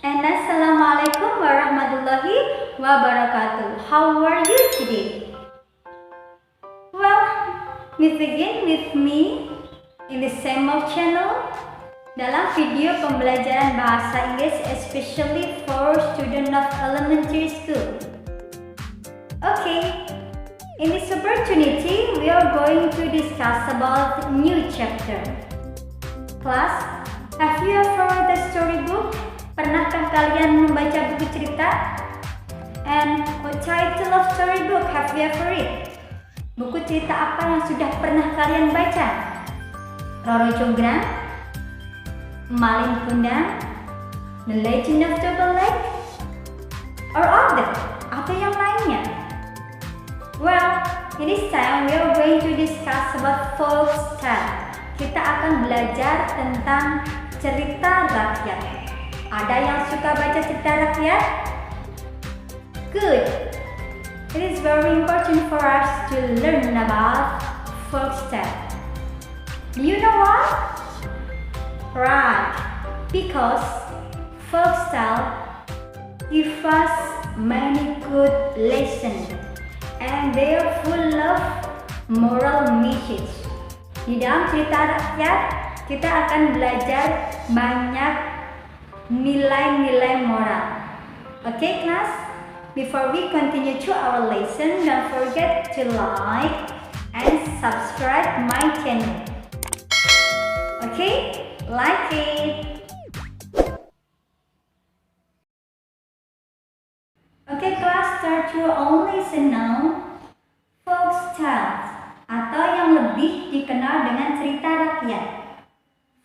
And Assalamualaikum warahmatullahi wabarakatuh. How are you today? Well, meet again with me in the same old channel dalam video pembelajaran bahasa Inggris especially for students of elementary school. Okay, in this opportunity we are going to discuss about new chapter. Class, have you ever read a storybook? Pernahkah kalian membaca buku cerita? And what title of storybook have you ever read? Buku cerita apa yang sudah pernah kalian baca? Roro Jonggrang, Malin Kundang, The Legend of Double Lake, or other? Atau yang lainnya? Well, in this time we are going to discuss about folk tale. Kita akan belajar tentang cerita rakyat. Ada yang suka baca cerita rakyat? Good. It is very important for us to learn about folk tale. Do you know why? Right. Because folk tale give us many good lessons and they are full of moral message. Di dalam cerita rakyat, kita akan belajar banyak nilai-nilai moral. Okay, class? Before we continue to our lesson, don't forget to like and subscribe my channel. Okay? Like it. Okay, class, start your own lesson now. Folk tales, atau yang lebih dikenal dengan cerita rakyat.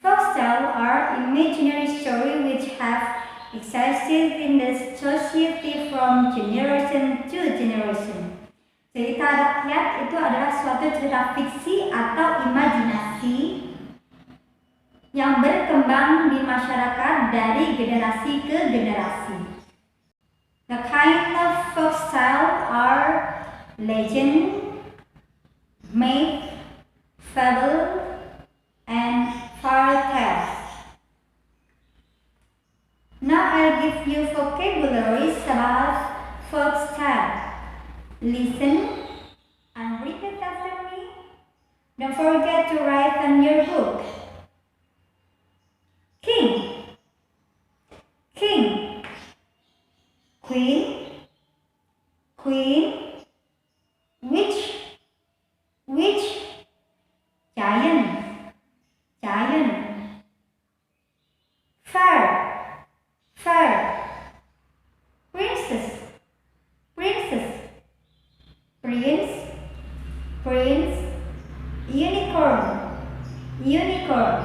Folk tales are imaginary stories which have existed in the society from generation to generation. Cerita rakyat itu adalah suatu cerita fiksi atau imajinasi yang berkembang di masyarakat dari generasi ke generasi. The kind of folk tales are legend, myth, fable, and fairy tales. Now I'll give you vocabularies about folk tales. Listen and repeat after me. Don't forget to write on your book. King, king. Queen, queen. Witch, witch. Giant, giant. Fair, fair. Princess, princess. Prince, prince. Unicorn, unicorn.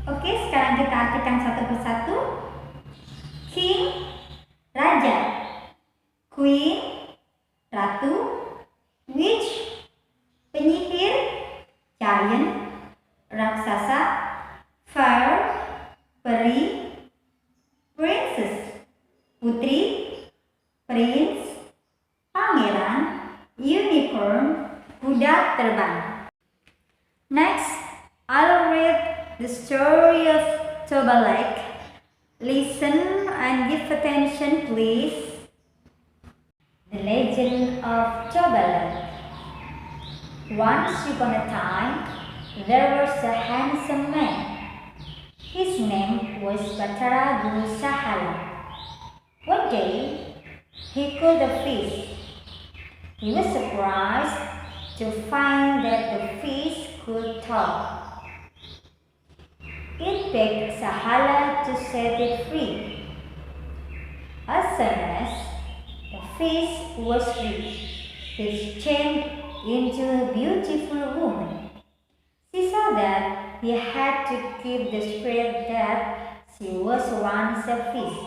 Oke, sekarang kita artikan satu persatu. King, raja. Queen, ratu. Witch, penyihir. Giant, raksasa. Fairy, peri. Princess, putri. Prince, pangeran. Unicorn, kuda terbang. Next, I'll read the story of Toba Lake. Listen and give attention, please. The Legend of Toba Lake. Once upon a time, there was a handsome man. His name was Batara Guru Sahala. One day, he caught a fish. He was surprised to find that the fish could talk. It begged Sahala to set it free. As soon as the fish was free, it changed into a beautiful woman. She saw that he had to keep the secret that she was once a fish.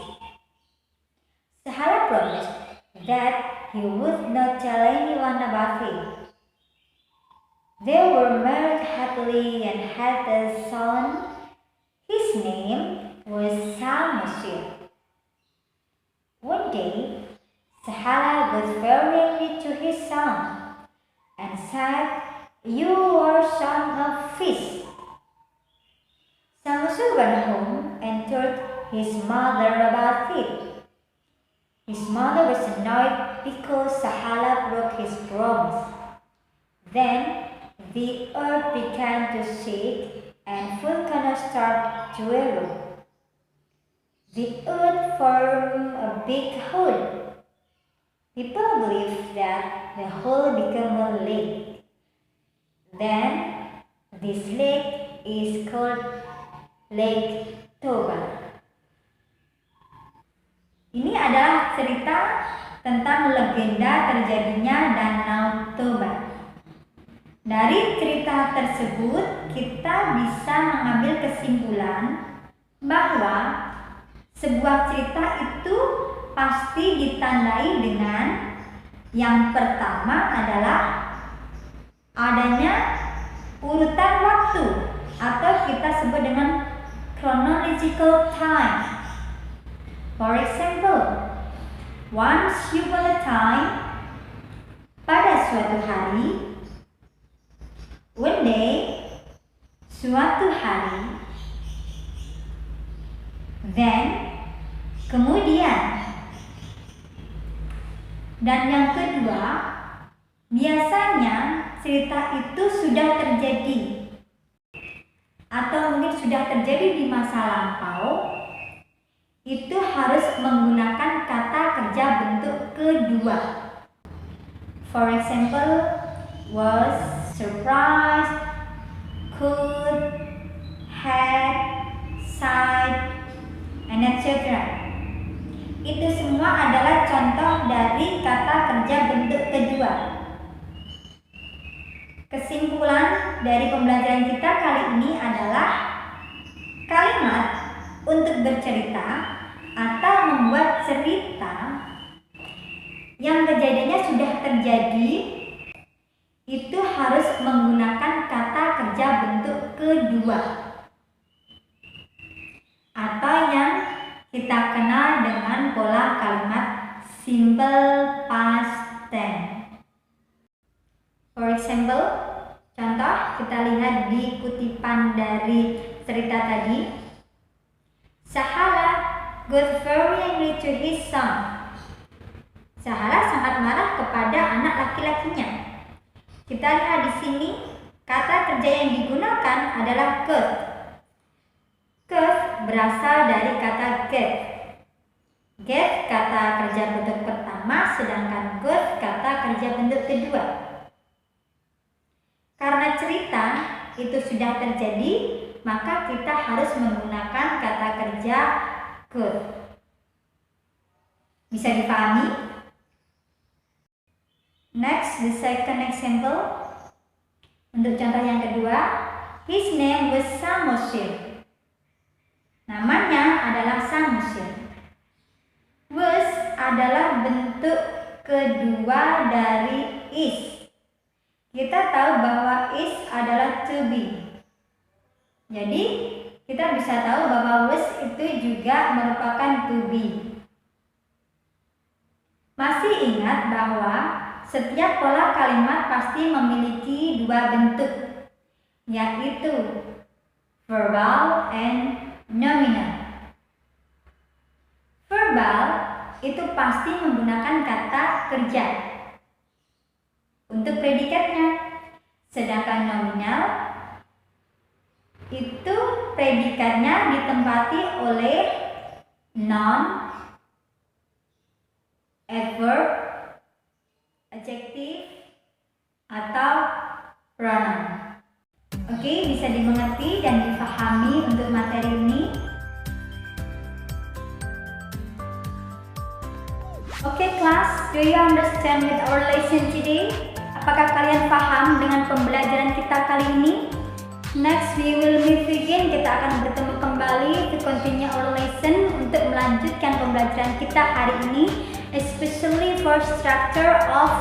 Sahala promised that he would not tell anyone about it. They were married happily and had a son. His name was Samashir. One day, Sahala got very angry to his son and said, "You are son of fish." Samashir went home and told his mother about it. His mother was annoyed because Sahala broke his promise. Then the earth began to shake and volcanoes started to erupt. The earth formed a big hole. People believe that the hole became a lake. Then this lake is called Lake Toba. Ini adalah cerita tentang legenda terjadinya Danau Toba. Dari cerita tersebut kita bisa mengambil kesimpulan bahwa sebuah cerita itu pasti ditandai dengan yang pertama adalah adanya urutan waktu atau kita sebut dengan chronological time. For example, once upon a time, pada suatu hari, one day, suatu hari, then, kemudian. Dan yang kedua, biasanya cerita itu sudah terjadi atau mungkin sudah terjadi di masa lampau, itu harus menggunakan kata kerja bentuk kedua. For example, was, surprised, could, had, sighed, and etc. Itu semua adalah contoh dari kata kerja bentuk kedua. Kesimpulan dari pembelajaran kita kali ini adalah kalimat untuk bercerita atau membuat cerita yang kejadiannya sudah terjadi itu harus menggunakan kata kerja bentuk kedua atau yang kita kenal dengan pola kalimat simple past tense. For example, contoh kita lihat di kutipan dari cerita tadi. Sahala got very angry to his son. Sahala sangat marah kepada anak laki-lakinya. Kita lihat di sini kata kerja yang digunakan adalah got. Got berasal dari kata get. Get kata kerja bentuk pertama, sedangkan got kata kerja bentuk kedua. Karena cerita itu sudah terjadi, maka kita harus menggunakan kata kerja got. Bisa dipahami? Next, the second example. Untuk contoh yang kedua, his name was Samusir. Namanya adalah Samusir. Was adalah bentuk kedua dari is. Kita tahu bahwa is adalah to be. Jadi, kita bisa tahu bahwa was itu juga merupakan to be. Masih ingat bahwa setiap pola kalimat pasti memiliki dua bentuk, yaitu verbal and nominal. Verbal itu pasti menggunakan kata kerja untuk predikatnya, sedangkan nominal itu predikatnya ditempati oleh noun, adverb, adjektif, atau pronoun. Oke, bisa dimengerti dan difahami untuk materi ini. Oke class, do you understand with our lesson today? Apakah kalian paham dengan pembelajaran kita kali ini? Next we will meet again. Kita akan bertemu kembali to continue our lesson untuk melanjutkan pembelajaran kita hari ini, especially for structure of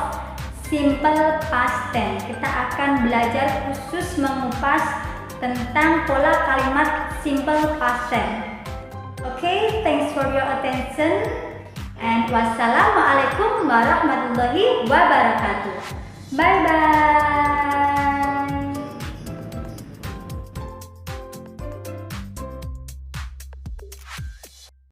simple past tense. Kita akan belajar khusus mengupas tentang pola kalimat simple past tense. Okay, thanks for your attention and wassalamualaikum warahmatullahi wabarakatuh. Bye bye.